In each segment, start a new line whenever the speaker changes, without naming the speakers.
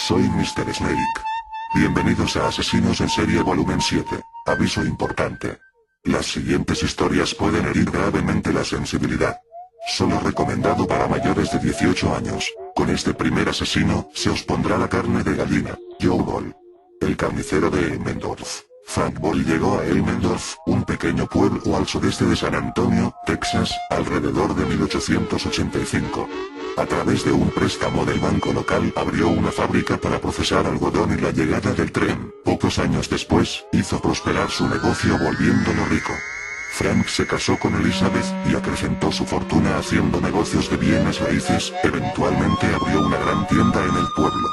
Soy Mr. Snake. Bienvenidos a Asesinos en Serie Volumen 7. Aviso importante. Las siguientes historias pueden herir gravemente la sensibilidad. Solo recomendado para mayores de 18 años. Con este primer asesino, se os pondrá la carne de gallina. Joe Ball. El carnicero de Elmendorf. Frank Ball llegó a Elmendorf, un pequeño pueblo al sureste de San Antonio, Texas, alrededor de 1885. A través de un préstamo del banco local abrió una fábrica para procesar algodón y la llegada del tren, pocos años después, hizo prosperar su negocio volviéndolo rico. Frank se casó con Elizabeth y acrecentó su fortuna haciendo negocios de bienes raíces, eventualmente abrió una gran tienda en el pueblo.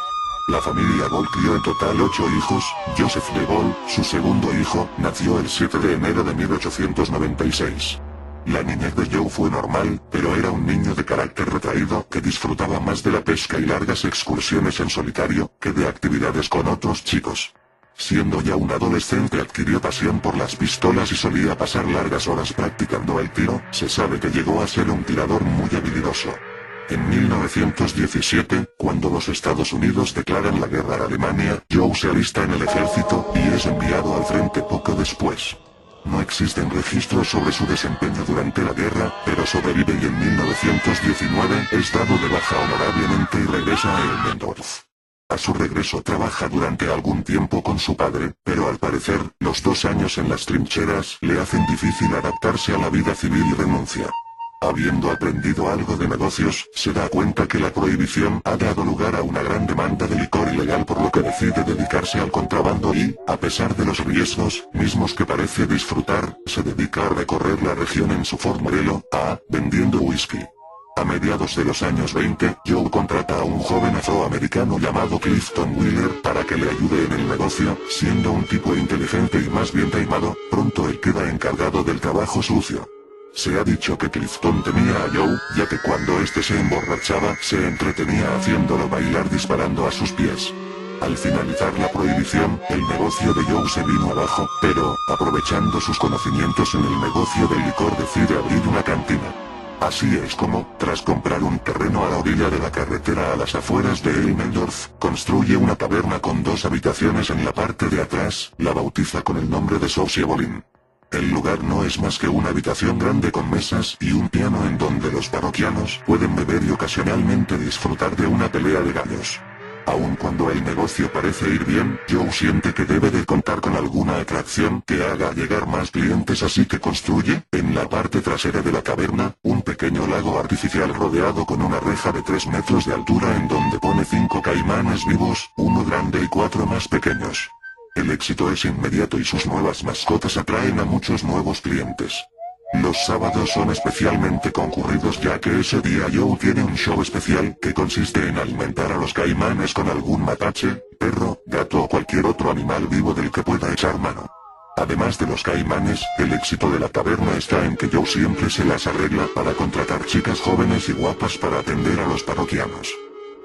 La familia Ball crió en total 8 hijos. Joseph de Ball, su segundo hijo, nació el 7 de enero de 1896. La niñez de Joe fue normal, pero era un niño de carácter retraído que disfrutaba más de la pesca y largas excursiones en solitario, que de actividades con otros chicos. Siendo ya un adolescente adquirió pasión por las pistolas y solía pasar largas horas practicando el tiro. Se sabe que llegó a ser un tirador muy habilidoso. En 1917, cuando los Estados Unidos declaran la guerra a Alemania, Joe se alista en el ejército y es enviado al frente poco después. No existen registros sobre su desempeño durante la guerra, pero sobrevive y en 1919 es dado de baja honorablemente y regresa a Elmendorf. A su regreso trabaja durante algún tiempo con su padre, pero al parecer, los 2 años en las trincheras le hacen difícil adaptarse a la vida civil y renuncia. Habiendo aprendido algo de negocios, se da cuenta que la prohibición ha dado lugar a una gran demanda de licor ilegal, por lo que decide dedicarse al contrabando y, a pesar de los riesgos, mismos que parece disfrutar, se dedica a recorrer la región en su Ford Modelo A, vendiendo whisky. A mediados de los años 20, Joe contrata a un joven afroamericano llamado Clifton Wheeler para que le ayude en el negocio. Siendo un tipo inteligente y más bien taimado, pronto él queda encargado del trabajo sucio. Se ha dicho que Clifton temía a Joe, ya que cuando este se emborrachaba, se entretenía haciéndolo bailar disparando a sus pies. Al finalizar la prohibición, el negocio de Joe se vino abajo, pero, aprovechando sus conocimientos en el negocio del licor, decide abrir una cantina. Así es como, tras comprar un terreno a la orilla de la carretera a las afueras de Elmendorf, construye una taberna con 2 habitaciones en la parte de atrás, la bautiza con el nombre de Sociebolin. El lugar no es más que una habitación grande con mesas y un piano en donde los parroquianos pueden beber y ocasionalmente disfrutar de una pelea de gallos. Aun cuando el negocio parece ir bien, Joe siente que debe de contar con alguna atracción que haga llegar más clientes, así que construye, en la parte trasera de la taberna, un pequeño lago artificial rodeado con una reja de 3 metros de altura en donde pone 5 caimanes vivos, uno grande y 4 más pequeños. El éxito es inmediato y sus nuevas mascotas atraen a muchos nuevos clientes. Los sábados son especialmente concurridos, ya que ese día Joe tiene un show especial que consiste en alimentar a los caimanes con algún mapache, perro, gato o cualquier otro animal vivo del que pueda echar mano. Además de los caimanes, el éxito de la taberna está en que Joe siempre se las arregla para contratar chicas jóvenes y guapas para atender a los parroquianos.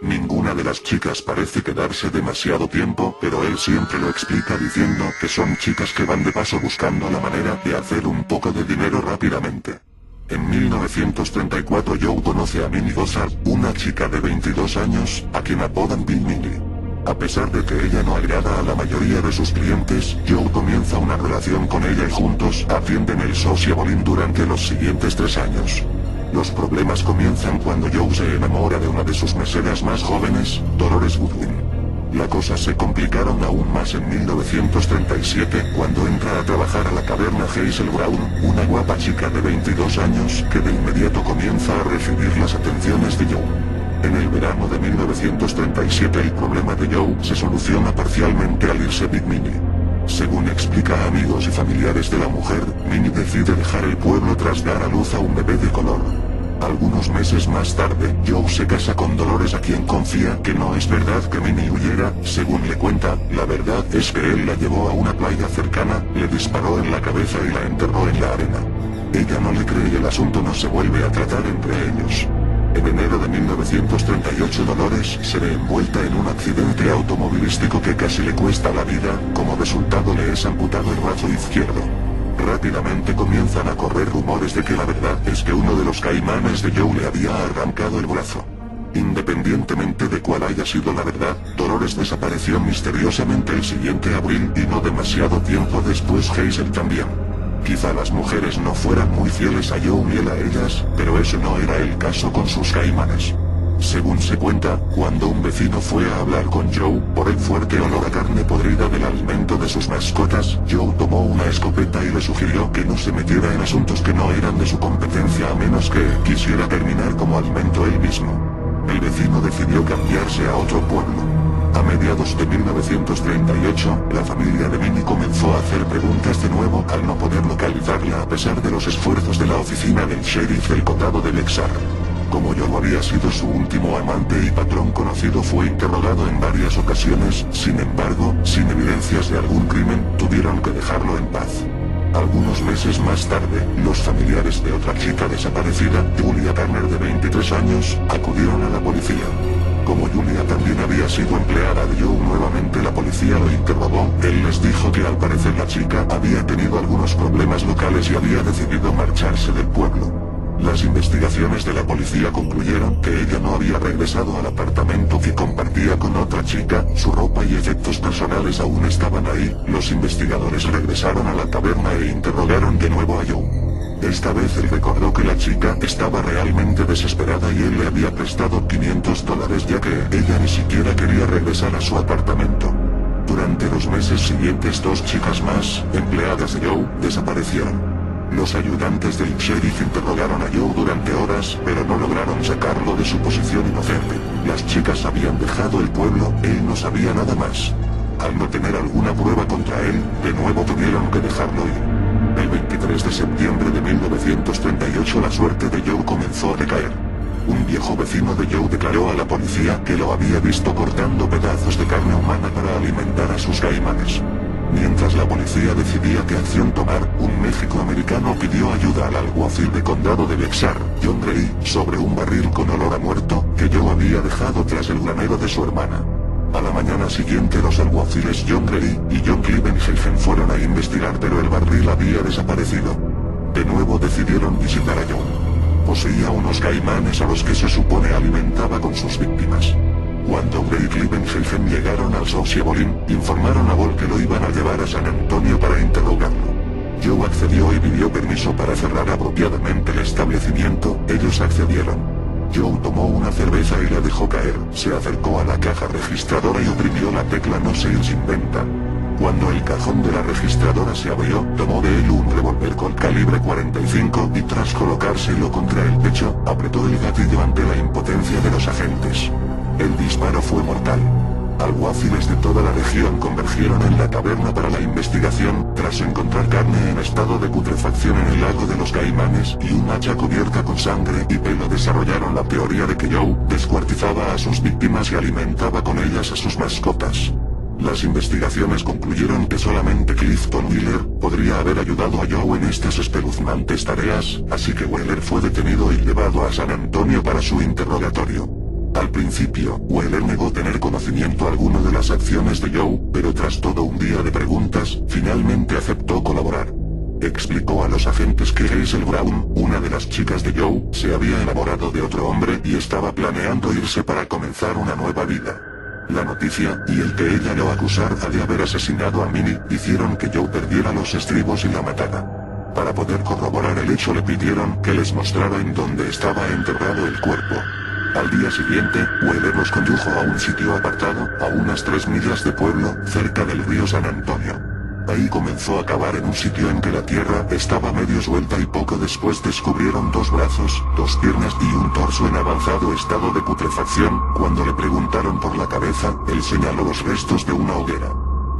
Ninguna de las chicas parece quedarse demasiado tiempo, pero él siempre lo explica diciendo que son chicas que van de paso buscando la manera de hacer un poco de dinero rápidamente. En 1934 Joe conoce a Minnie Gossard, una chica de 22 años, a quien apodan Big Minnie. A pesar de que ella no agrada a la mayoría de sus clientes, Joe comienza una relación con ella y juntos atienden el Sociebolin durante los siguientes 3 años. Los problemas comienzan cuando Joe se enamora de una de sus meseras más jóvenes, Dolores Goodwin. La cosa se complicaron aún más en 1937, cuando entra a trabajar a la taberna Hazel Brown, una guapa chica de 22 años, que de inmediato comienza a recibir las atenciones de Joe. En el verano de 1937 el problema de Joe se soluciona parcialmente al irse Big Minnie. Según explica a amigos y familiares de la mujer, Minnie decide dejar el pueblo tras dar a luz a un bebé de color. Algunos meses más tarde, Joe se casa con Dolores, a quien confía que no es verdad que Minnie huyera. Según le cuenta, la verdad es que él la llevó a una playa cercana, le disparó en la cabeza y la enterró en la arena. Ella no le cree y el asunto no se vuelve a tratar entre ellos. En enero de 1938 Dolores se ve envuelta en un accidente automovilístico que casi le cuesta la vida. Como resultado le es amputado el brazo izquierdo. Rápidamente comienzan a correr rumores de que la verdad es que uno de los caimanes de Joe le había arrancado el brazo. Independientemente Independientemente de cuál haya sido la verdad, Dolores desapareció misteriosamente el siguiente abril y no demasiado tiempo después Hazel también. Quizá las mujeres no fueran muy fieles a Joe ni él a ellas, pero ese no era el caso con sus caimanes. Según se cuenta, cuando un vecino fue a hablar con Joe por el fuerte olor a carne podrida del alimento de sus mascotas, Joe tomó una escopeta y le sugirió que no se metiera en asuntos que no eran de su competencia a menos que quisiera terminar como alimento él mismo. El vecino decidió cambiarse a otro pueblo. A mediados de 1938, la familia de Minnie comenzó a hacer preguntas de nuevo al no poder localizarla a pesar de los esfuerzos de la oficina del sheriff del condado de Bexar. Como Joe había sido su último amante y patrón conocido, fue interrogado en varias ocasiones, sin embargo, sin evidencias de algún crimen, tuvieron que dejarlo en paz. Algunos meses más tarde, los familiares de otra chica desaparecida, Julia Turner de 23 años, acudieron a la policía. Como Julia también había sido empleada de Joe, nuevamente la policía lo interrogó. Él les dijo que al parecer la chica había tenido algunos problemas locales y había decidido marcharse del pueblo. Las investigaciones de la policía concluyeron que ella no había regresado al apartamento que compartía con otra chica, su ropa y efectos personales aún estaban ahí. Los investigadores regresaron a la taberna e interrogaron de nuevo a Joe. Esta vez él recordó que la chica estaba realmente desesperada y él le había prestado $500 ya que ella ni siquiera quería regresar a su apartamento. Durante los meses siguientes, dos chicas más, empleadas de Joe, desaparecieron. Los ayudantes del sheriff interrogaron a Joe durante horas, pero no lograron sacarlo de su posición inocente. Las chicas habían dejado el pueblo, él no sabía nada más. Al no tener alguna prueba contra él, de nuevo tuvieron que dejarlo ir. El 23 de septiembre de 1938 la suerte de Joe comenzó a decaer. Un viejo vecino de Joe declaró a la policía que lo había visto cortando pedazos de carne humana para alimentar a sus caimanes. Mientras la policía decidía qué acción tomar, un méxico-americano pidió ayuda al alguacil de condado de Bexar, John Gray, sobre un barril con olor a muerto que Joe había dejado tras el granero de su hermana. A la mañana siguiente los alguaciles John Gray y John Klibenhelfen fueron a investigar, pero el barril había desaparecido. De nuevo decidieron visitar a Joe. Poseía unos caimanes a los que se supone alimentaba con sus víctimas. Cuando Gray y Klibenhelfen llegaron al Sociable Inn, informaron a Ball que lo iban a llevar a San Antonio para interrogarlo. Joe accedió y pidió permiso para cerrar apropiadamente el establecimiento. Ellos accedieron. Joe tomó una cerveza y la dejó caer, se acercó a la caja registradora y oprimió la tecla no se ir sin venta. Cuando el cajón de la registradora se abrió, tomó de él un revólver con calibre 45 y tras colocárselo contra el pecho, apretó el gatillo ante la impotencia de los agentes. El disparo fue mortal. Alguaciles de toda la región convergieron en la taberna para la investigación, tras encontrar carne en estado de putrefacción en el lago de los Caimanes y un hacha cubierta con sangre y pelo. Desarrollaron la teoría de que Joe descuartizaba a sus víctimas y alimentaba con ellas a sus mascotas. Las investigaciones concluyeron que solamente Clifton Wheeler podría haber ayudado a Joe en estas espeluznantes tareas, así que Wheeler fue detenido y llevado a San Antonio para su interrogatorio. Al principio, Wheeler negó tener conocimiento alguno de las acciones de Joe, pero tras todo un día de preguntas, finalmente aceptó colaborar. Explicó a los agentes que Hazel Brown, una de las chicas de Joe, se había enamorado de otro hombre y estaba planeando irse para comenzar una nueva vida. La noticia, y el que ella lo acusara de haber asesinado a Minnie, hicieron que Joe perdiera los estribos y la matara. Para poder corroborar el hecho le pidieron que les mostrara en dónde estaba enterrado el cuerpo. Al día siguiente, Wheeler los condujo a un sitio apartado, a unas 3 millas de pueblo, cerca del río San Antonio. Ahí comenzó a cavar en un sitio en que la tierra estaba medio suelta y poco después descubrieron 2 brazos, 2 piernas y un torso en avanzado estado de putrefacción. Cuando le preguntaron por la cabeza, él señaló los restos de una hoguera.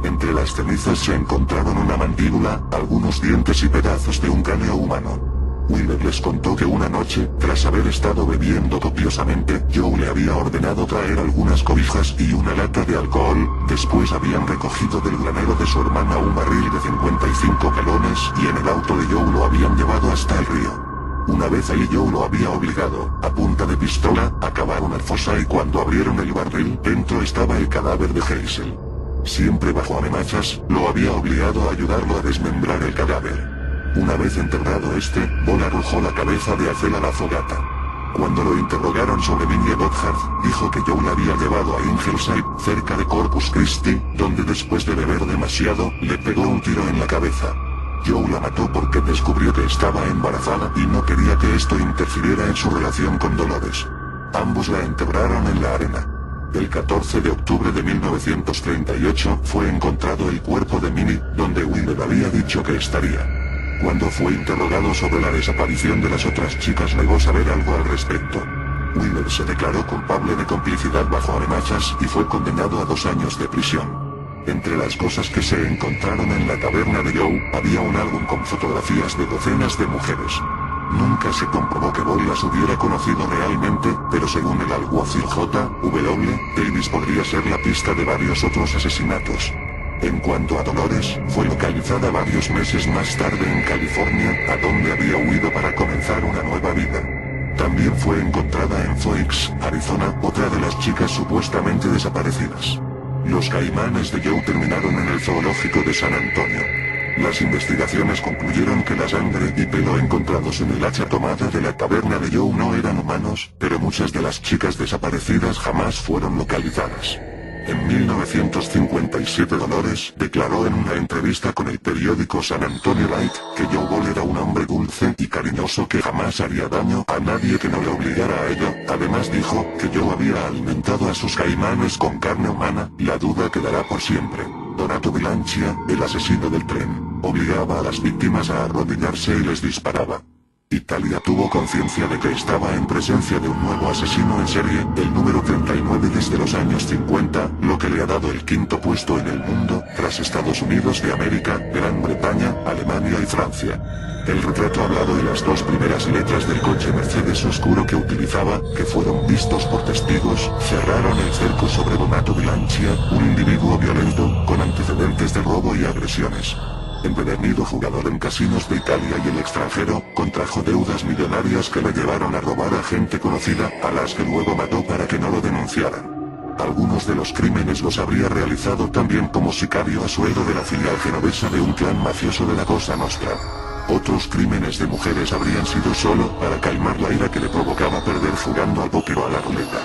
Entre las cenizas se encontraron una mandíbula, algunos dientes y pedazos de un cráneo humano. Wheeler les contó que una noche, tras haber estado bebiendo copiosamente, Joe le había ordenado traer algunas cobijas y una lata de alcohol. Después habían recogido del granero de su hermana un barril de 55 galones y en el auto de Joe lo habían llevado hasta el río. Una vez ahí Joe lo había obligado, a punta de pistola, a cavar una fosa y cuando abrieron el barril, dentro estaba el cadáver de Hazel. Siempre bajo amenazas, lo había obligado a ayudarlo a desmembrar el cadáver. Una vez enterrado este, Ball arrojó la cabeza de Hazel a la fogata. Cuando lo interrogaron sobre Minnie Gotthard, dijo que Joe la había llevado a Ingleside, cerca de Corpus Christi, donde después de beber demasiado, le pegó un tiro en la cabeza. Joe la mató porque descubrió que estaba embarazada y no quería que esto interfiriera en su relación con Dolores. Ambos la enterraron en la arena. El 14 de octubre de 1938 fue encontrado el cuerpo de Minnie, donde Wheeler había dicho que estaría. Cuando fue interrogado sobre la desaparición de las otras chicas negó saber algo al respecto. Wheeler se declaró culpable de complicidad bajo amenazas y fue condenado a 2 años de prisión. Entre las cosas que se encontraron en la taberna de Joe, había un álbum con fotografías de docenas de mujeres. Nunca se comprobó que Boy las hubiera conocido realmente, pero según el alguacil J.W., Davis podría ser la pista de varios otros asesinatos. En cuanto a Dolores, fue localizada varios meses más tarde en California, a donde había huido para comenzar una nueva vida. También fue encontrada en Phoenix, Arizona, otra de las chicas supuestamente desaparecidas. Los caimanes de Joe terminaron en el zoológico de San Antonio. Las investigaciones concluyeron que la sangre y pelo encontrados en el hacha tomada de la taberna de Joe no eran humanos, pero muchas de las chicas desaparecidas jamás fueron localizadas. En 1957 Dolores declaró en una entrevista con el periódico San Antonio Light que Joe Ball era un hombre dulce y cariñoso que jamás haría daño a nadie que no le obligara a ello. Además dijo que Joe había alimentado a sus caimanes con carne humana. La duda quedará por siempre. Donato Bilancia, el asesino del tren, obligaba a las víctimas a arrodillarse y les disparaba. Italia tuvo conciencia de que estaba en presencia de un nuevo asesino en serie, el número 39 desde los años 50, lo que le ha dado el 5º puesto en el mundo, tras Estados Unidos de América, Gran Bretaña, Alemania y Francia. El retrato hablado y las 2 primeras letras del coche Mercedes oscuro que utilizaba, que fueron vistos por testigos, cerraron el cerco sobre Donato Bilancia, un individuo violento, con antecedentes de robo y agresiones. Empedernido jugador en casinos de Italia y el extranjero, contrajo deudas millonarias que le llevaron a robar a gente conocida, a las que luego mató para que no lo denunciaran. Algunos de los crímenes los habría realizado también como sicario a sueldo de la filial genovesa de un clan mafioso de la Cosa Nostra. Otros crímenes de mujeres habrían sido solo para calmar la ira que le provocaba perder jugando al póker o a la ruleta.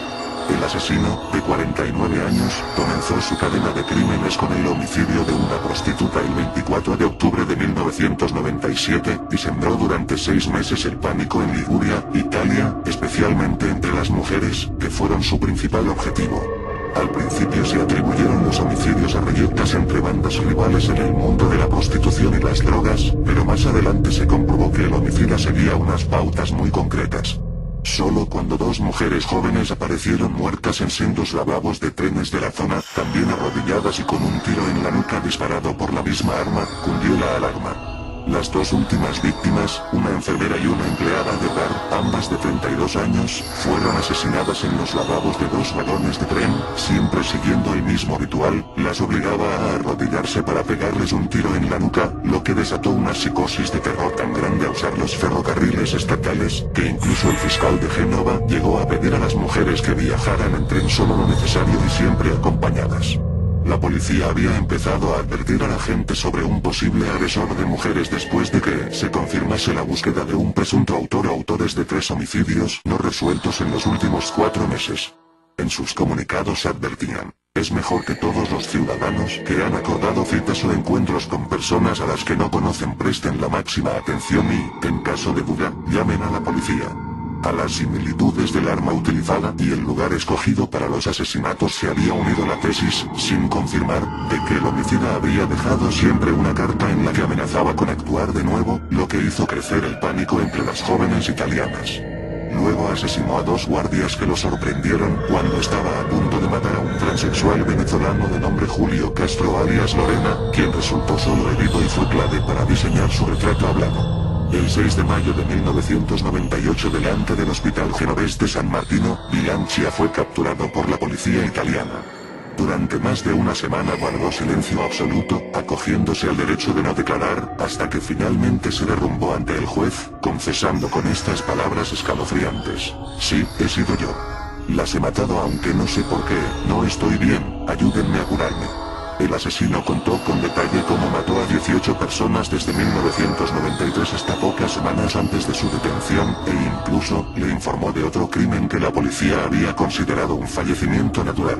El asesino, de 49 años, comenzó su cadena de crímenes con el homicidio de una prostituta el 24 de octubre de 1997, y sembró durante 6 meses el pánico en Liguria, Italia, especialmente entre las mujeres, que fueron su principal objetivo. Al principio se atribuyeron los homicidios a reyertas entre bandas rivales en el mundo de la prostitución y las drogas, pero más adelante se comprobó que el homicida seguía unas pautas muy concretas. Solo cuando 2 mujeres jóvenes aparecieron muertas en sendos lavabos de trenes de la zona, también arrodilladas y con un tiro en la nuca disparado por la misma arma, cundió la alarma. Las 2 últimas víctimas, una enfermera y una empleada de bar, ambas de 32 años, fueron asesinadas en los lavabos de 2 vagones de tren, siempre siguiendo el mismo ritual. Las obligaba a arrodillarse para pegarles un tiro en la nuca, lo que desató una psicosis de terror tan grande a usar los ferrocarriles estatales, que incluso el fiscal de Génova llegó a pedir a las mujeres que viajaran en tren solo lo necesario y siempre acompañadas. La policía había empezado a advertir a la gente sobre un posible agresor de mujeres después de que se confirmase la búsqueda de un presunto autor o autores de 3 homicidios no resueltos en los últimos 4 meses. En sus comunicados advertían: es mejor que todos los ciudadanos que han acordado citas o encuentros con personas a las que no conocen presten la máxima atención y, en caso de duda, llamen a la policía. A las similitudes del arma utilizada y el lugar escogido para los asesinatos se había unido la tesis, sin confirmar, de que el homicida habría dejado siempre una carta en la que amenazaba con actuar de nuevo, lo que hizo crecer el pánico entre las jóvenes italianas. Luego asesinó a 2 guardias que lo sorprendieron cuando estaba a punto de matar a un transexual venezolano de nombre Julio Castro alias Lorena, quien resultó solo herido y fue clave para diseñar su retrato hablado. El 6 de mayo de 1998 delante del Hospital Genovés de San Martino, Bilancia fue capturado por la policía italiana. Durante más de una semana guardó silencio absoluto, acogiéndose al derecho de no declarar, hasta que finalmente se derrumbó ante el juez, confesando con estas palabras escalofriantes: sí, he sido yo. Las he matado aunque no sé por qué, no estoy bien, ayúdenme a curarme. El asesino contó con detalle cómo mató a 18 personas desde 1993 hasta pocas semanas antes de su detención, e incluso le informó de otro crimen que la policía había considerado un fallecimiento natural.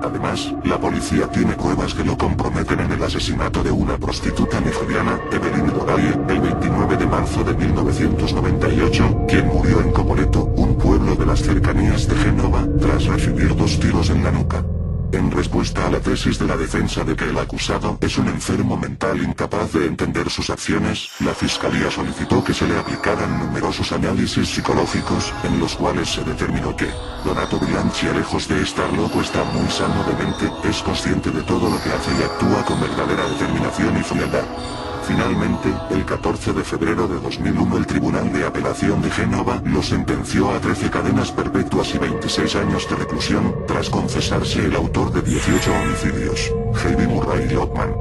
Además, la policía tiene pruebas que lo comprometen en el asesinato de una prostituta nigeriana, Evelyn Doraye, el 29 de marzo de 1998, quien murió en Copoleto, un pueblo de las cercanías de Génova, tras recibir 2 tiros en la nuca. En respuesta a la tesis de la defensa de que el acusado es un enfermo mental incapaz de entender sus acciones, la fiscalía solicitó que se le aplicaran numerosos análisis psicológicos, en los cuales se determinó que Donato Bianchi, lejos de estar loco, está muy sano de mente, es consciente de todo lo que hace y actúa con verdadera determinación y frialdad. Finalmente, el 14 de febrero de 2001 el Tribunal de Apelación de Génova lo sentenció a 13 cadenas perpetuas y 26 años de reclusión, tras confesarse el autor de 18 homicidios, Harvey Murray Lockman.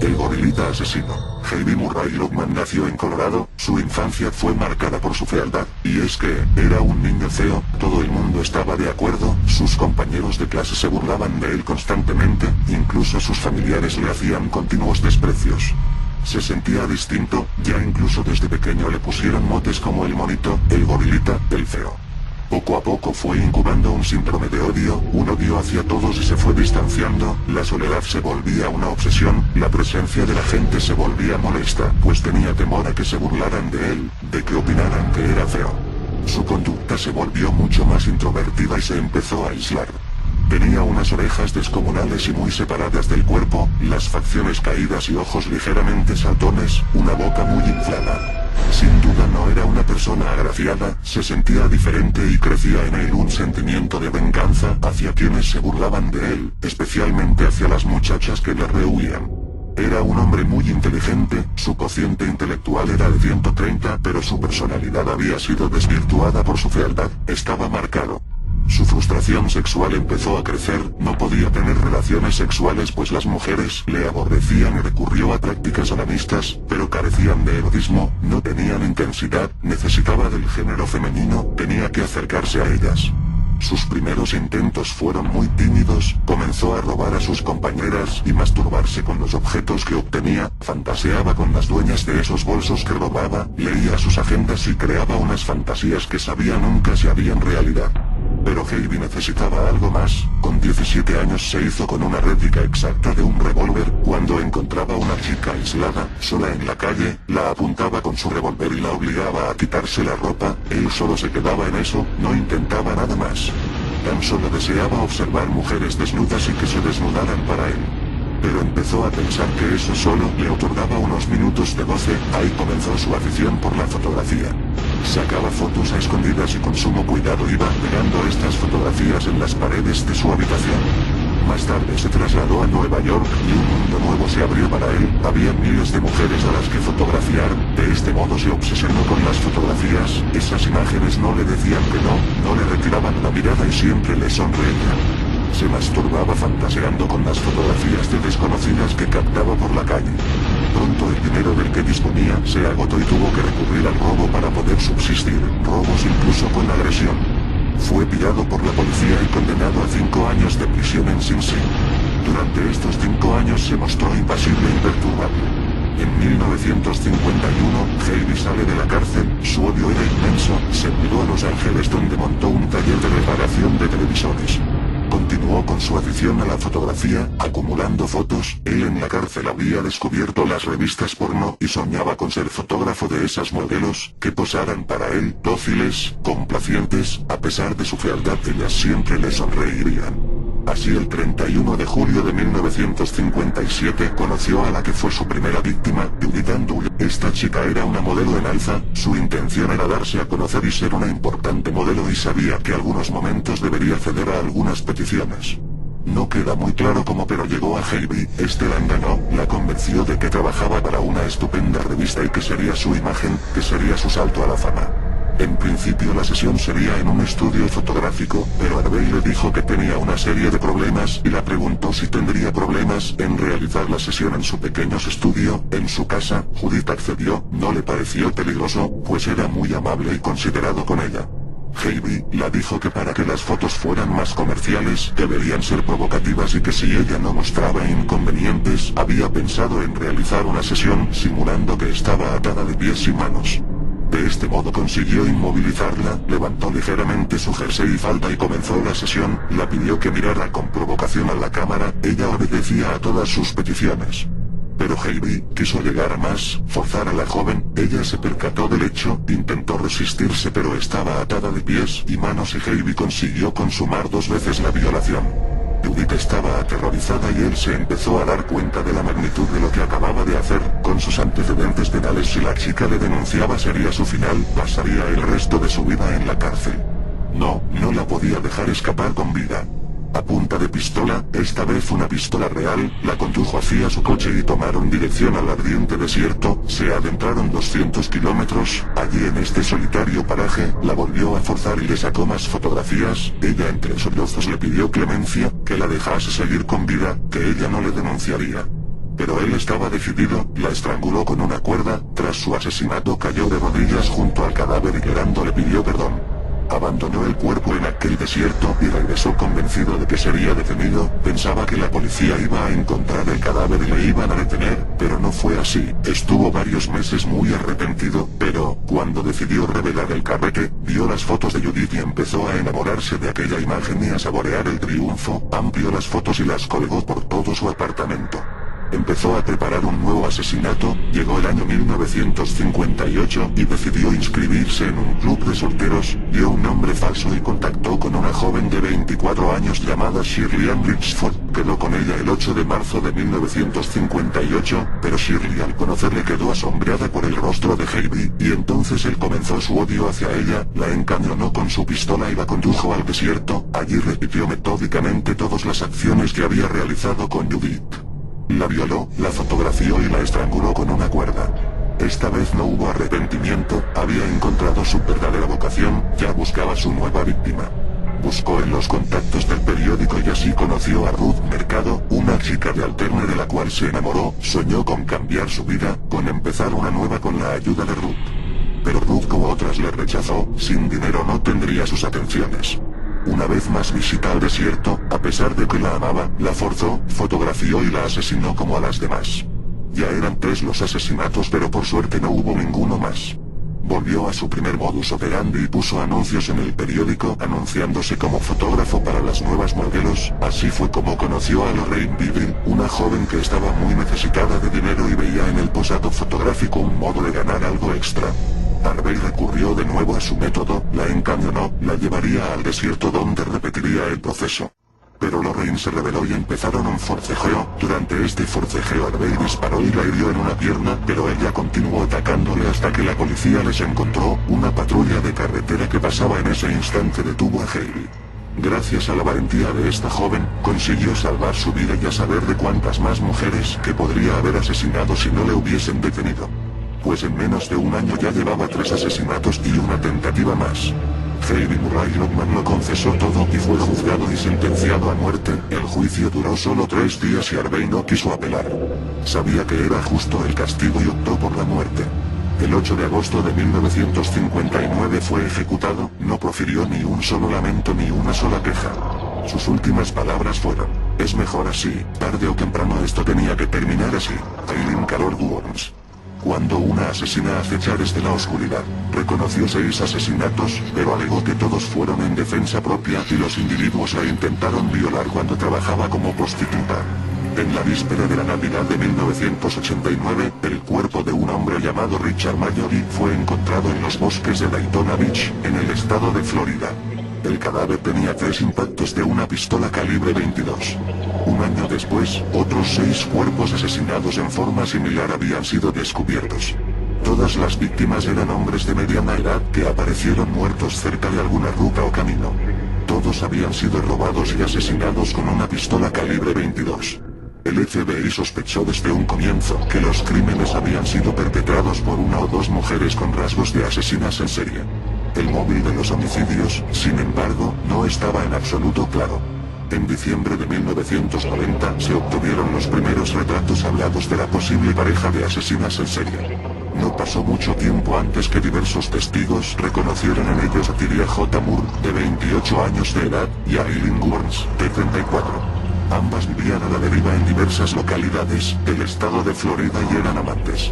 El gorilita asesino. Harvey Murray Lockman nació en Colorado, su infancia fue marcada por su fealdad, y es que, era un niño feo, todo el mundo estaba de acuerdo, sus compañeros de clase se burlaban de él constantemente, incluso sus familiares le hacían continuos desprecios. Se sentía distinto, ya incluso desde pequeño le pusieron motes como el monito, el gorilita, el feo. Poco a poco fue incubando un síndrome de odio, un odio hacia todos y se fue distanciando, la soledad se volvía una obsesión, la presencia de la gente se volvía molesta, pues tenía temor a que se burlaran de él, de que opinaran que era feo. Su conducta se volvió mucho más introvertida y se empezó a aislar. Tenía unas orejas descomunales y muy separadas del cuerpo, las facciones caídas y ojos ligeramente saltones, una boca muy inflada. Sin duda no era una persona agraciada, se sentía diferente y crecía en él un sentimiento de venganza hacia quienes se burlaban de él, especialmente hacia las muchachas que le rehuían. Era un hombre muy inteligente, su cociente intelectual era de 130, pero su personalidad había sido desvirtuada por su fealdad, estaba marcado. Su frustración sexual empezó a crecer, no podía tener relaciones sexuales pues las mujeres le aborrecían y recurrió a prácticas onanistas, pero carecían de erotismo, no tenían intensidad, necesitaba del género femenino, tenía que acercarse a ellas. Sus primeros intentos fueron muy tímidos, comenzó a robar a sus compañeras y masturbarse con los objetos que obtenía, fantaseaba con las dueñas de esos bolsos que robaba, leía sus agendas y creaba unas fantasías que sabía nunca se harían realidad. Pero Harvey necesitaba algo más, con 17 años se hizo con una réplica exacta de un revólver, cuando encontraba una chica aislada, sola en la calle, la apuntaba con su revólver y la obligaba a quitarse la ropa, él solo se quedaba en eso, no intentaba nada más. Tan solo deseaba observar mujeres desnudas y que se desnudaran para él. Pero empezó a pensar que eso solo le otorgaba unos minutos de goce, ahí comenzó su afición por la fotografía. Sacaba fotos a escondidas y con sumo cuidado iba pegando estas fotografías en las paredes de su habitación. Más tarde se trasladó a Nueva York y un mundo nuevo se abrió para él, había miles de mujeres a las que fotografiar, de este modo se obsesionó con las fotografías, esas imágenes no le decían que no, no le retiraban la mirada y siempre le sonreían. Se masturbaba fantaseando con las fotografías de desconocidas que captaba por la calle. Pronto el dinero del que disponía se agotó y tuvo que recurrir al robo para poder subsistir, robos incluso con agresión. Fue pillado por la policía y condenado a 5 años de prisión en Sing Sing. Durante estos 5 años se mostró impasible e imperturbable. En 1951, Harvey sale de la cárcel, su odio era inmenso, se mudó a Los Ángeles donde montó un taller de reparación de televisores. Continuó con su afición a la fotografía, acumulando fotos, él en la cárcel había descubierto las revistas porno y soñaba con ser fotógrafo de esas modelos, que posaran para él, dóciles, complacientes, a pesar de su fealdad ellas siempre le sonreirían. Así el 31 de julio de 1957 conoció a la que fue su primera víctima, Judith Andrew. Esta chica era una modelo en alza, su intención era darse a conocer y ser una importante modelo y sabía que algunos momentos debería ceder a algunas peticiones. No queda muy claro cómo pero llegó a Harvey, este la engañó, la convenció de que trabajaba para una estupenda revista y que sería su imagen, que sería su salto a la fama. En principio la sesión sería en un estudio fotográfico, pero Harvey le dijo que tenía una serie de problemas y la preguntó si tendría problemas en realizar la sesión en su pequeño estudio, en su casa. Judith accedió, no le pareció peligroso, pues era muy amable y considerado con ella. Heidi la dijo que para que las fotos fueran más comerciales, deberían ser provocativas y que si ella no mostraba inconvenientes, había pensado en realizar una sesión simulando que estaba atada de pies y manos. De este modo consiguió inmovilizarla, levantó ligeramente su jersey y falda y comenzó la sesión, la pidió que mirara con provocación a la cámara, ella obedecía a todas sus peticiones. Pero Heidi quiso llegar a más, forzar a la joven, ella se percató del hecho, intentó resistirse pero estaba atada de pies y manos y Heidi consiguió consumar 2 veces la violación. Judith estaba aterrorizada y él se empezó a dar cuenta de la magnitud de lo que acababa de hacer, con sus antecedentes penales si la chica le denunciaba sería su final, pasaría el resto de su vida en la cárcel. No la podía dejar escapar con vida. A punta de pistola, esta vez una pistola real, la condujo hacia su coche y tomaron dirección al ardiente desierto, se adentraron 200 kilómetros, allí en este solitario paraje, la volvió a forzar y le sacó más fotografías, ella entre sollozos le pidió clemencia, que la dejase seguir con vida, que ella no le denunciaría. Pero él estaba decidido, la estranguló con una cuerda, tras su asesinato cayó de rodillas junto al cadáver y llorando le pidió perdón. Abandonó el cuerpo en aquel desierto y regresó convencido de que sería detenido, pensaba que la policía iba a encontrar el cadáver y le iban a detener, pero no fue así, estuvo varios meses muy arrepentido, pero, cuando decidió revelar el carrete, vio las fotos de Judith y empezó a enamorarse de aquella imagen y a saborear el triunfo, amplió las fotos y las colgó por todo su apartamento. Empezó a preparar un nuevo asesinato, llegó el año 1958 y decidió inscribirse en un club de solteros, dio un nombre falso y contactó con una joven de 24 años llamada Shirley Ann Richford, quedó con ella el 8 de marzo de 1958, pero Shirley al conocerle quedó asombrada por el rostro de Heidi, y entonces él comenzó su odio hacia ella, la encañonó con su pistola y la condujo al desierto, allí repitió metódicamente todas las acciones que había realizado con Judith. La violó, la fotografió y la estranguló con una cuerda. Esta vez no hubo arrepentimiento, había encontrado su verdadera vocación, ya buscaba su nueva víctima. Buscó en los contactos del periódico y así conoció a Ruth Mercado, una chica de Alterne de la cual se enamoró, soñó con cambiar su vida, con empezar una nueva con la ayuda de Ruth. Pero Ruth como otras le rechazó, sin dinero no tendría sus atenciones. Una vez más visita al desierto, a pesar de que la amaba, la forzó, fotografió y la asesinó como a las demás. Ya eran 3 los asesinatos pero por suerte no hubo ninguno más. Volvió a su primer modus operandi y puso anuncios en el periódico anunciándose como fotógrafo para las nuevas modelos, así fue como conoció a Lorraine Bibby, una joven que estaba muy necesitada de dinero y veía en el posado fotográfico un modo de ganar algo extra. Harvey recurrió de nuevo a su método, la encañonó, la llevaría al desierto donde repetiría el proceso. Pero Lorraine se rebeló y empezaron un forcejeo, durante este forcejeo Harvey disparó y la hirió en una pierna, pero ella continuó atacándole hasta que la policía les encontró, una patrulla de carretera que pasaba en ese instante detuvo a Heidi. Gracias a la valentía de esta joven, consiguió salvar su vida y a saber de cuántas más mujeres que podría haber asesinado si no le hubiesen detenido. Pues en menos de un año ya llevaba 3 asesinatos y una tentativa más. Heidi Murray Lockman lo confesó todo y fue juzgado y sentenciado a muerte. El juicio duró solo 3 días y Harvey no quiso apelar. Sabía que era justo el castigo y optó por la muerte. El 8 de agosto de 1959 fue ejecutado, no profirió ni un solo lamento ni una sola queja. Sus últimas palabras fueron: "Es mejor así, tarde o temprano esto tenía que terminar así". Eileen Carol Burns. Cuando una asesina acecha desde la oscuridad, reconoció 6 asesinatos, pero alegó que todos fueron en defensa propia y los individuos la intentaron violar cuando trabajaba como prostituta. En la víspera de la Navidad de 1989, el cuerpo de un hombre llamado Richard Mallory fue encontrado en los bosques de Daytona Beach, en el estado de Florida. El cadáver tenía 3 impactos de una pistola calibre 22. Un año después, otros 6 cuerpos asesinados en forma similar habían sido descubiertos. Todas las víctimas eran hombres de mediana edad que aparecieron muertos cerca de alguna ruta o camino. Todos habían sido robados y asesinados con una pistola calibre 22. El FBI sospechó desde un comienzo que los crímenes habían sido perpetrados por 1 o 2 mujeres con rasgos de asesinas en serie. El móvil de los homicidios, sin embargo, no estaba en absoluto claro. En diciembre de 1990 se obtuvieron los primeros retratos hablados de la posible pareja de asesinas en serie. No pasó mucho tiempo antes que diversos testigos reconocieran en ellos a Tyria J. Moore, de 28 años de edad, y a Aileen Wuornos, de 34. Ambas vivían a la deriva en diversas localidades del estado de Florida y eran amantes.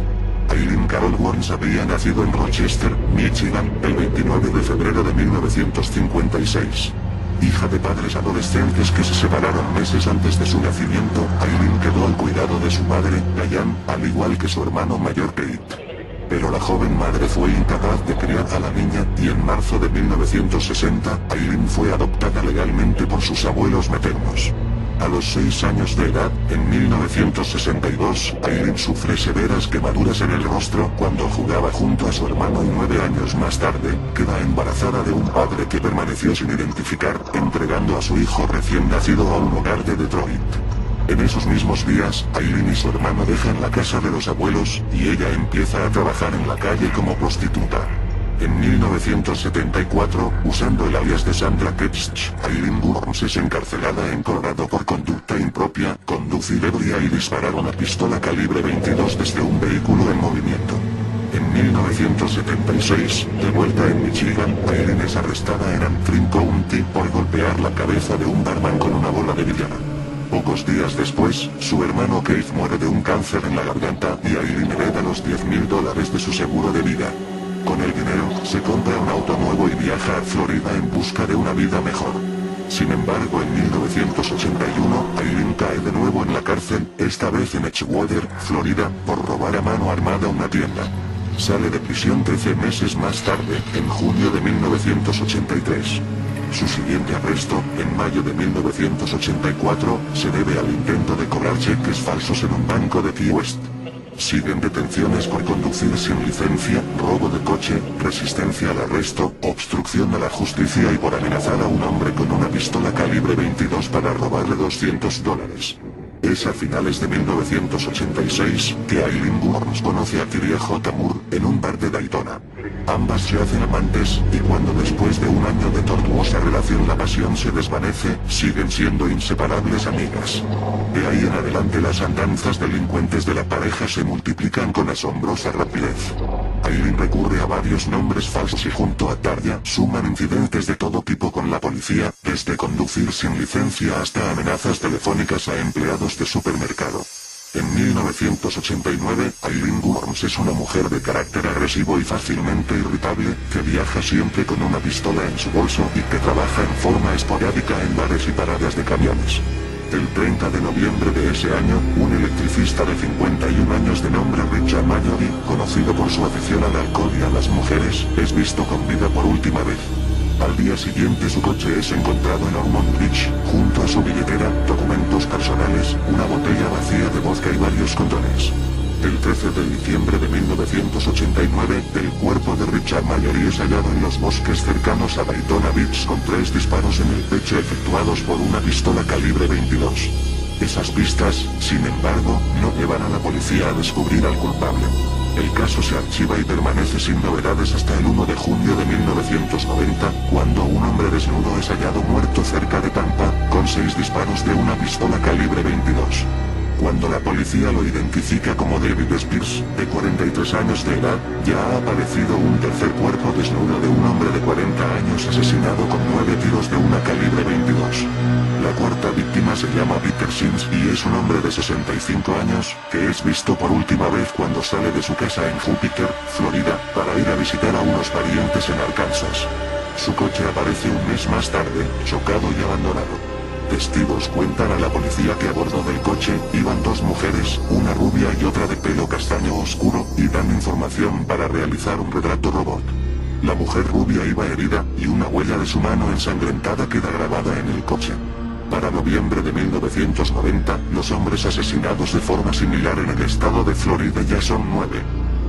Aileen Carol Wuornos había nacido en Rochester, Michigan, el 29 de febrero de 1956. Hija de padres adolescentes que se separaron meses antes de su nacimiento, Aileen quedó al cuidado de su madre, Diane, al igual que su hermano mayor Pete. Pero la joven madre fue incapaz de criar a la niña, y en marzo de 1960, Aileen fue adoptada legalmente por sus abuelos maternos. A los 6 años de edad, en 1962, Aileen sufre severas quemaduras en el rostro cuando jugaba junto a su hermano y 9 años más tarde, queda embarazada de un padre que permaneció sin identificar, entregando a su hijo recién nacido a un hogar de Detroit. En esos mismos días, Aileen y su hermano dejan la casa de los abuelos, y ella empieza a trabajar en la calle como prostituta. En 1974, usando el alias de Sandra Ketch, Aileen Wuornos es encarcelada en Colorado por conducta impropia, conducir ebria y disparar una pistola calibre 22 desde un vehículo en movimiento. En 1976, de vuelta en Michigan, Aileen es arrestada en Antrim County por golpear la cabeza de un barman con una bola de billar. Pocos días después, su hermano Keith muere de un cáncer en la garganta y Aileen hereda los $10,000 de su seguro de vida. Con el dinero, se compra un auto nuevo y viaja a Florida en busca de una vida mejor. Sin embargo, en 1981, Aileen cae de nuevo en la cárcel, esta vez en Edgewater, Florida, por robar a mano armada una tienda. Sale de prisión 13 meses más tarde, en junio de 1983. Su siguiente arresto, en mayo de 1984, se debe al intento de cobrar cheques falsos en un banco de Key West. Siguen detenciones por conducir sin licencia, robo de coche, resistencia al arresto, obstrucción a la justicia y por amenazar a un hombre con una pistola calibre 22 para robarle $200. Es a finales de 1986 que Aileen Wuornos conoce a Tyria J. Moore en un bar de Daytona. Ambas se hacen amantes, y cuando después de un año de tortuosa relación la pasión se desvanece, siguen siendo inseparables amigas. De ahí en adelante las andanzas delincuentes de la pareja se multiplican con asombrosa rapidez. Aileen recurre a varios nombres falsos y junto a Tyria suman incidentes de todo tipo con la policía, desde conducir sin licencia hasta amenazas telefónicas a empleados de supermercado. En 1989, Aileen Wuornos es una mujer de carácter agresivo y fácilmente irritable, que viaja siempre con una pistola en su bolso y que trabaja en forma esporádica en bares y paradas de camiones. El 30 de noviembre de ese año, un electricista de 51 años de nombre Richard Mallory, conocido por su afición al alcohol y a las mujeres, es visto con vida por última vez. Al día siguiente su coche es encontrado en Ormond Beach, junto a su billetera, documentos personales, una botella vacía de vodka y varios condones. El 13 de diciembre de 1989, el cuerpo de Richard Mallory es hallado en los bosques cercanos a Daytona Beach con 3 disparos en el pecho efectuados por una pistola calibre 22. Esas pistas, sin embargo, no llevan a la policía a descubrir al culpable. El caso se archiva y permanece sin novedades hasta el 1 de junio de 1990, cuando un hombre desnudo es hallado muerto cerca de Tampa, con 6 disparos de una pistola calibre 22. Cuando la policía lo identifica como David Spears, de 43 años de edad, ya ha aparecido un tercer cuerpo desnudo de un hombre de 40 años asesinado con 9 tiros de una calibre 22. La cuarta víctima se llama Peter Sims y es un hombre de 65 años, que es visto por última vez cuando sale de su casa en Júpiter, Florida, para ir a visitar a unos parientes en Arkansas. Su coche aparece un mes más tarde, chocado y abandonado. Testigos cuentan a la policía que a bordo del coche iban 2 mujeres, una rubia y otra de pelo castaño oscuro, y dan información para realizar un retrato robot. La mujer rubia iba herida, y una huella de su mano ensangrentada queda grabada en el coche. Para noviembre de 1990, los hombres asesinados de forma similar en el estado de Florida ya son 9.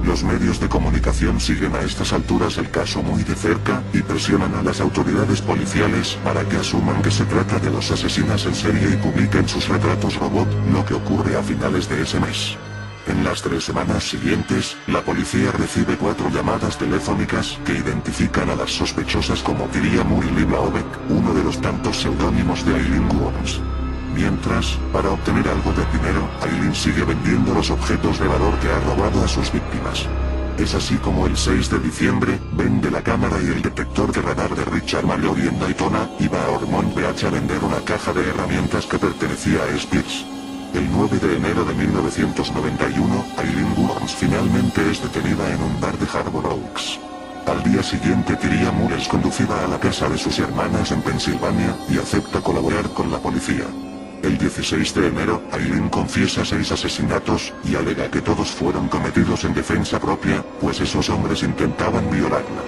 Los medios de comunicación siguen a estas alturas el caso muy de cerca, y presionan a las autoridades policiales para que asuman que se trata de los asesinos en serie y publiquen sus retratos robot, lo que ocurre a finales de ese mes. En las 3 semanas siguientes, la policía recibe 4 llamadas telefónicas que identifican a las sospechosas como Tyria Moore y Lee Blauvik, uno de los tantos seudónimos de Aileen Wuornos. Mientras, para obtener algo de dinero, Aileen sigue vendiendo los objetos de valor que ha robado a sus víctimas. Es así como el 6 de diciembre, vende la cámara y el detector de radar de Richard Mallory en Daytona, y va a Ormond Beach a vender una caja de herramientas que pertenecía a Spears. El 9 de enero de 1991, Eileen Burns finalmente es detenida en un bar de Harbor Oaks. Al día siguiente Tyria Moore es conducida a la casa de sus hermanas en Pensilvania, y acepta colaborar con la policía. El 16 de enero, Eileen confiesa 6 asesinatos, y alega que todos fueron cometidos en defensa propia, pues esos hombres intentaban violarla.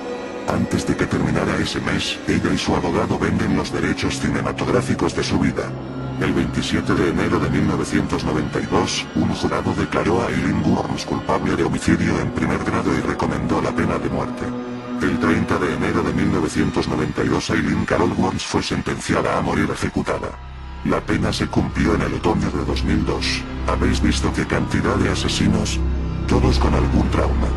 Antes de que terminara ese mes, ella y su abogado venden los derechos cinematográficos de su vida. El 27 de enero de 1992, un jurado declaró a Eileen Burns culpable de homicidio en primer grado y recomendó la pena de muerte. El 30 de enero de 1992, Eileen Carol Burns fue sentenciada a morir ejecutada. La pena se cumplió en el otoño de 2002. ¿Habéis visto qué cantidad de asesinos? Todos con algún trauma.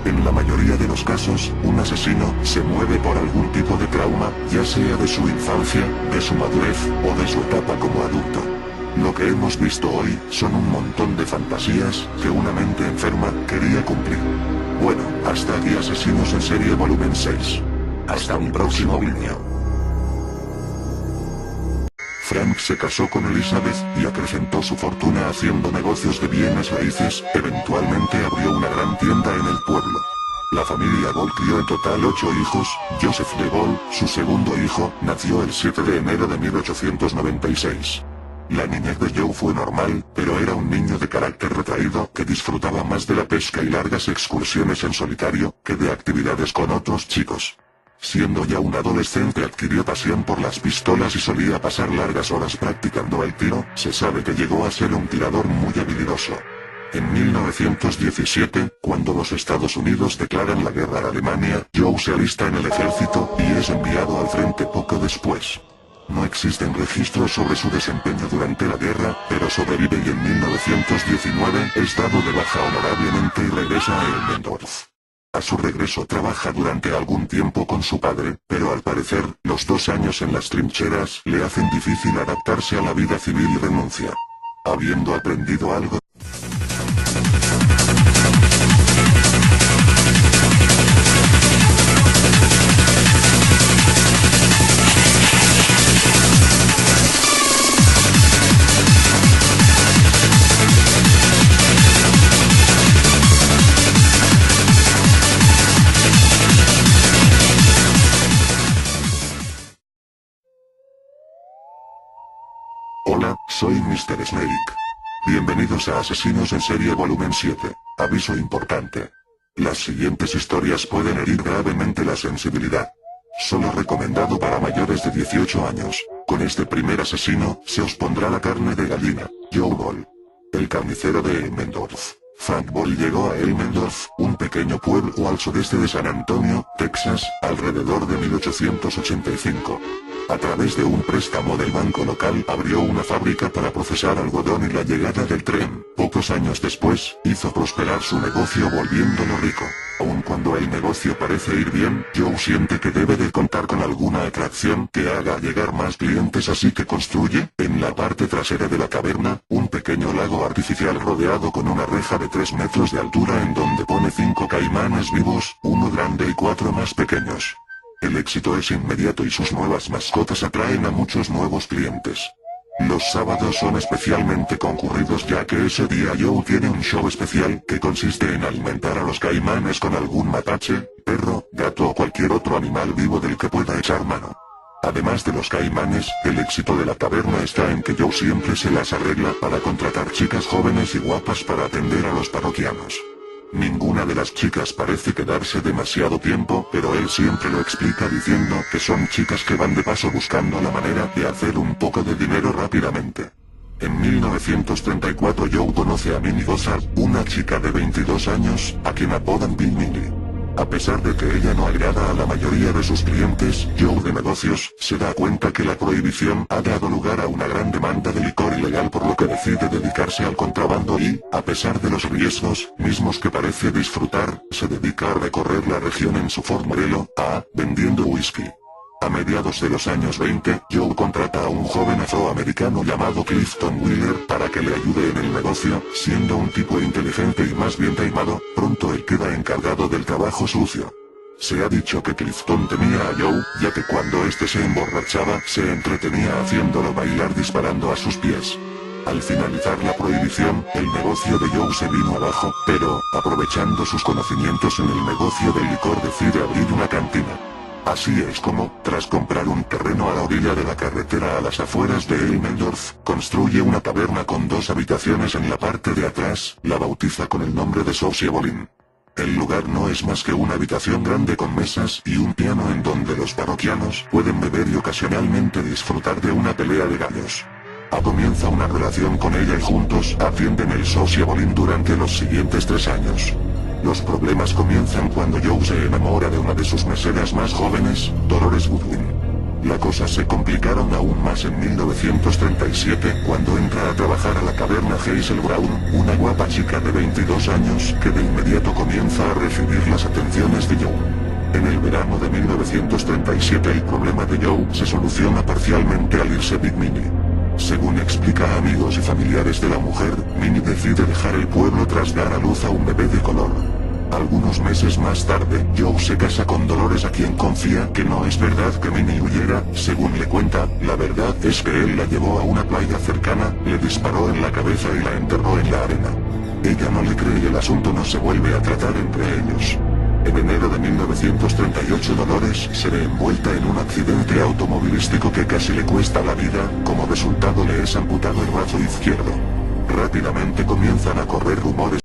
En la mayoría de los casos, un asesino se mueve por algún tipo de trauma, ya sea de su infancia, de su madurez, o de su etapa como adulto. Lo que hemos visto hoy, son un montón de fantasías, que una mente enferma quería cumplir. Bueno, hasta aquí Asesinos en Serie Volumen 6. Hasta un próximo vídeo. Frank se casó con Elizabeth, y acrecentó su fortuna haciendo negocios de bienes raíces, eventualmente abrió una gran tienda en el pueblo. La familia Ball crió en total 8 hijos. Joseph de Ball, su segundo hijo, nació el 7 de enero de 1896. La niñez de Joe fue normal, pero era un niño de carácter retraído que disfrutaba más de la pesca y largas excursiones en solitario, que de actividades con otros chicos. Siendo ya un adolescente adquirió pasión por las pistolas y solía pasar largas horas practicando el tiro. Se sabe que llegó a ser un tirador muy habilidoso. En 1917, cuando los Estados Unidos declaran la guerra a Alemania, Joe se alista en el ejército, y es enviado al frente poco después. No existen registros sobre su desempeño durante la guerra, pero sobrevive y en 1919 es dado de baja honorablemente y regresa a Elmendorf. A su regreso trabaja durante algún tiempo con su padre, pero al parecer, los 2 años en las trincheras le hacen difícil adaptarse a la vida civil y renuncia. Habiendo aprendido algo. Hola, soy Mr. Snake. Bienvenidos a Asesinos en Serie Volumen 7. Aviso importante. Las siguientes historias pueden herir gravemente la sensibilidad. Solo recomendado para mayores de 18 años. Con este primer asesino, se os pondrá la carne de gallina. Joe Ball. El carnicero de Elmendorf. Frank Ball llegó a Elmendorf, un pequeño pueblo al sudeste de San Antonio, Texas, alrededor de 1885. A través de un préstamo del banco local abrió una fábrica para procesar algodón y la llegada del tren, pocos años después, hizo prosperar su negocio volviéndolo rico. Aun cuando el negocio parece ir bien, Joe siente que debe de contar con alguna atracción que haga llegar más clientes, así que construye, en la parte trasera de la caverna, un pequeño lago artificial rodeado con una reja de 3 metros de altura en donde pone 5 caimanes vivos, uno grande y 4 más pequeños. El éxito es inmediato y sus nuevas mascotas atraen a muchos nuevos clientes. Los sábados son especialmente concurridos ya que ese día Joe tiene un show especial que consiste en alimentar a los caimanes con algún mapache, perro, gato o cualquier otro animal vivo del que pueda echar mano. Además de los caimanes, el éxito de la taberna está en que Joe siempre se las arregla para contratar chicas jóvenes y guapas para atender a los parroquianos. Ninguna de las chicas parece quedarse demasiado tiempo, pero él siempre lo explica diciendo que son chicas que van de paso buscando la manera de hacer un poco de dinero rápidamente. En 1934 Joe conoce a Minnie Gossard, una chica de 22 años, a quien apodan Bill Minnie. A pesar de que ella no agrada a la mayoría de sus clientes, Joe de negocios, se da cuenta que la prohibición ha dado lugar a una gran demanda de licor ilegal, por lo que decide dedicarse al contrabando y, a pesar de los riesgos, mismos que parece disfrutar, se dedica a recorrer la región en su Ford Modelo A, vendiendo whisky. A mediados de los años 20, Joe contrata a un joven afroamericano llamado Clifton Wheeler para que le ayude en el negocio. Siendo un tipo inteligente y más bien taimado, pronto él queda encargado del trabajo sucio. Se ha dicho que Clifton temía a Joe, ya que cuando este se emborrachaba, se entretenía haciéndolo bailar disparando a sus pies. Al finalizar la prohibición, el negocio de Joe se vino abajo, pero, aprovechando sus conocimientos en el negocio del licor, decide abrir una cantina. Así es como, tras comprar un terreno a la orilla de la carretera a las afueras de Elmendorf, construye una taberna con 2 habitaciones en la parte de atrás, la bautiza con el nombre de Sociebolin. El lugar no es más que una habitación grande con mesas y un piano en donde los parroquianos pueden beber y ocasionalmente disfrutar de una pelea de gallos. Comienza una relación con ella y juntos atienden el Sociebolin durante los siguientes 3 años. Los problemas comienzan cuando Joe se enamora de una de sus meseras más jóvenes, Dolores Goodwin. La cosa se complicaron aún más en 1937 cuando entra a trabajar a la taberna Hazel Brown, una guapa chica de 22 años que de inmediato comienza a recibir las atenciones de Joe. En el verano de 1937 el problema de Joe se soluciona parcialmente al irse Big Minnie. Según explica a amigos y familiares de la mujer, Minnie decide dejar el pueblo tras dar a luz a un bebé de color. Algunos meses más tarde, Joe se casa con Dolores, a quien confía que no es verdad que Minnie huyera. Según le cuenta, la verdad es que él la llevó a una playa cercana, le disparó en la cabeza y la enterró en la arena. Ella no le cree y el asunto no se vuelve a tratar entre ellos. En enero de 1938 Dolores se ve envuelta en un accidente automovilístico que casi le cuesta la vida. Como resultado le es amputado el brazo izquierdo. Rápidamente comienzan a correr rumores